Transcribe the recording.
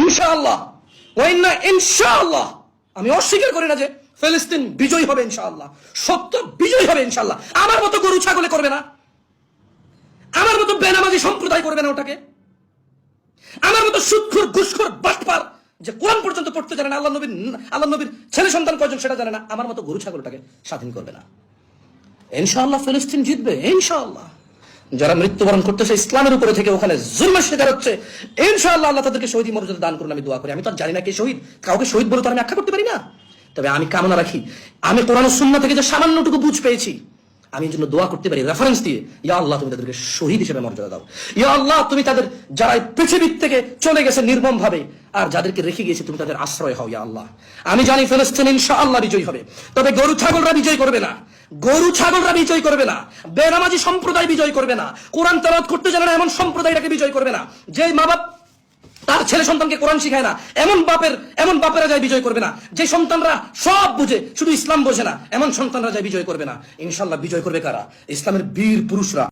ইনশাআল্লাহ ওয়াইন্না ইনশাআল্লাহ, আমি অস্বীকার করি না যে ফিলিস্তিন বিজয় হবে ইনশাআল্লাহ, সত্য বিজয় হবে ইনশাআল্লাহ। আমার মতো গরু ছাগলে করবে না, আমার মতো বেনামাজি সম্প্রদায় করবে না ওটাকে, আমার মতো সুদখোর ঘুষখোর বাটপার যে কোরআন পর্যন্ত পড়তে জানে না, আল্লাহ নবীর ছেলে সন্তান কয়জন সেটা জানে না, আমার মতো গরু ছাগলটাকে স্বাধীন করবে না। ইনশাআল্লাহ ফিলিস্তিন জিতবে ইনশাআল্লাহ। যারা মৃত্যুবরণ করতেছে ইসলামের উপরে থেকে, ওখানে জুলমের শিকার হচ্ছে, ইনশাআল্লাহ আল্লাহ তাদেরকে শহীদ মর্যাদা দান করুন, আমি দোয়া করি। আমি তো জানি না কে শহীদ, কাউকে শহীদ বলে তো আমি আখ্যা করতে পারি না, তবে আমি কামনা রাখি আমি কোরআন ও সুন্নাহ থেকে যে সামান্যটুকু বুঝ পেয়েছি, আমি এর জন্য দোয়া করতে পারি রেফারেন্স দিয়ে, ইয়া আল্লাহ তুমি তাদেরকে শহীদ হিসেবে মর্যাদা দাও, ইয়া আল্লাহ তুমি তাদের যারা পৃথিবীর থেকে চলে গেছে নির্মম ভাবে আর যাদেরকে রেখে গিয়েছে তুমি তাদের আশ্রয় হও ইয়া আল্লাহ। আমি জানি ফিলিস্তিন ইনশাআল্লাহ বিজয় হবে, তবে গরু ছাগলরা বিজয় করবে না, গরু ছাগলরা বিজয় করবে না, বেনামাজি সম্প্রদায় বিজয় করবে না, কোরআন তেলাওয়াত করতে জানে না এমন সম্প্রদায়টাকে বিজয় করবে না, যে মা বাপ তার ছেলে সন্তানকে কোরআন শিখায় না এমন বাপেরা যায় বিজয় করবে না, যে সন্তানরা সব বুঝে শুধু ইসলাম বোঝে না এমন সন্তানরা যায় বিজয় করবে না। ইনশাআল্লাহ বিজয় করবে কারা? ইসলামের বীর পুরুষরা।